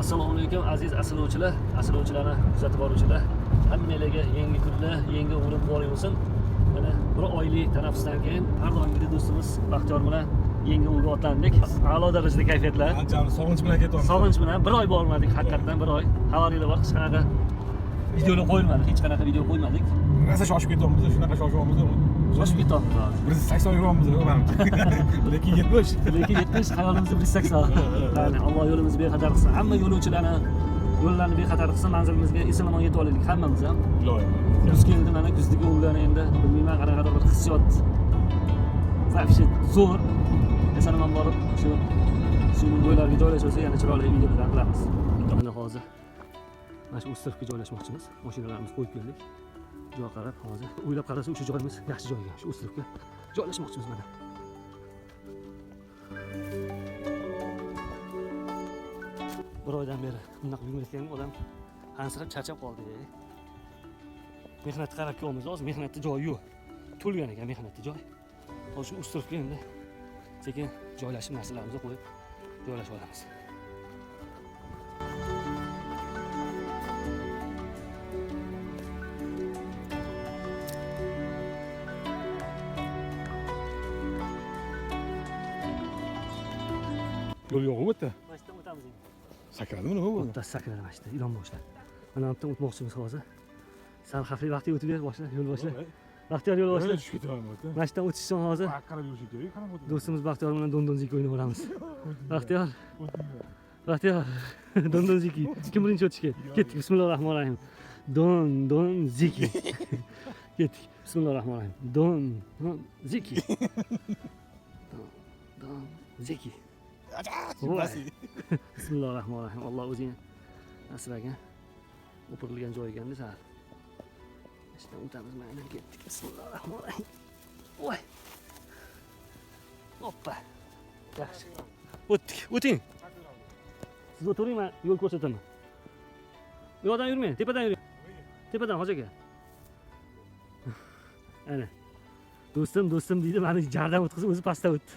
Assalomu alaykum aziz asrlovchilarni kuzatib boruvchilar. Hammalarga yangi kunlar, yangi umr muborak bo'lsin. Mana bir oylik tanaffusdan keyin har doimgidek do'stimiz Baxtiyor bilan yangi umrga otlandik. A'lo darajada kayfiyatlar. Anchamiz sog'inch bilan ketyapmiz. Sog'inch bilan bir oy bormadik, haqiqatan bir oy. Xabaringlar bor, hech qanaqa videolar qo'yilmadi, hech qanaqa video qo'ymadik. Rosa shoshib ketyapmiz, shunaqa shoshyapmiz. Shoshib ketyapmiz hozir. Biz 80 yuryapmiz, manimcha. Lekin 70. Lekin 70 hayolimizda 180. Ya'ni Alloh yo'limizni bexatar qilsin. Hamma yo'lovchilarni yo'llarni bexatar qilsin, manzilimizga eson-omon yetib olaylik hammamiz ham. Iloyim. Kuz keldi, mana kuzdagi o'g'illarni endi bilmayman qanaqadir bir hissiyot. Вообще zo'r. Eson-omon borib shu suvning bo'ylariga joylashsa yana chiroyli videolar qilamiz. Mana hozir mana shu o'stiribga joylashmoqchimiz. Mashinalarimizni qo'yib keldik. Joy qarab hozir o'ylab qarasa o'sha joyimiz yaxshi joyga, shu o'stiribga joylashmoqchimiz mana. Bir oydan beri bunaqa yurmayotgan odam hansirab charchab qoldi. Mehnatni qarab ko'ramiz, hozir mehnatni joyi yo'q. To'lgan ekan mehnatni joy. Hozir shu o'stiribga endi sekin joylashib narsalarimizni qo'yib joylashib olamiz. Yo'l yo'q o'tdi. Mashtadan o'tamiz endi. Sakradimi nima bu? O'tda sakradi mashta, ilon boshlar. Mana bu yerdan o'tmoqchimiz hozir. Sal xavfli vaqtga o'tib ber, boshla, yo'l boshla. Baxtiyor yo'l boshla. Tushib ketyapman o'tdi. Mashtadan o'tish uchun hozir Qarab yurish kerak, qanaqa o'tdi? do'stimiz Baxtiyor bilan dondonzik o'ynaveramiz. Baxtiyor. Baxtiyor. Dondonziki. Kim birinchi o'tishga? Ketdik. Bismillahirrohmanirrohim. Dondonziki. Ketdik. Bismillahirrohmanirrohim. Dondonziki. Dondonziki. Bismillahirrohmanirrohim. Alloh o'zing asragan. O'pirilgan joy ekanda sal. Ishdan o'tamiz, mana ketdik. Bismillahirrohmanirrohim. Voy. Hoppa. Yaxshi. O'tdik. O'ting. Siz o'tiring, men yo'l ko'rsataman. Bu yoqdan yurmang, tepadan yuring. Tepadan hoji aka. Ana. Do'stim deydi, meni jardan o'tkazib o'zi pastda o'tdi.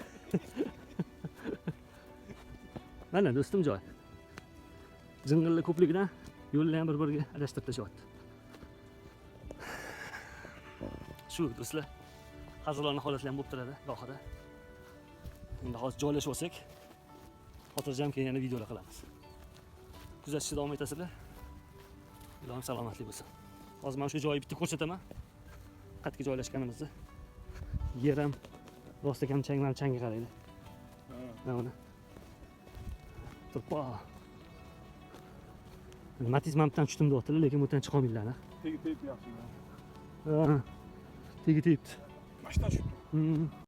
Mana do'stim joy. Jing'illi ko'pligidan yo'llar ham bir-biriga adashtirib tashyapti. Shu do'stlar, hazillarning holatlari ham bo'lib turadi gohida. Endi hozir joylashib olsak, xotirjam keyin yana videolar qilamiz. Kuzatishda davom etasizlar. Ilohim salomatlik bo'lsin. Hozir men shu joyni bitta ko'rsataman. Qayerga joylashganimizni. Yer ham rostakam changga qaraydi. Mana. Turpa. Matiz mamdan tushdim deyaptilar, lekin bu yerdan chiqa olmaydilar. Tegi yaxshi. Ha. Tegi tegibdi. Mashina tushibdi.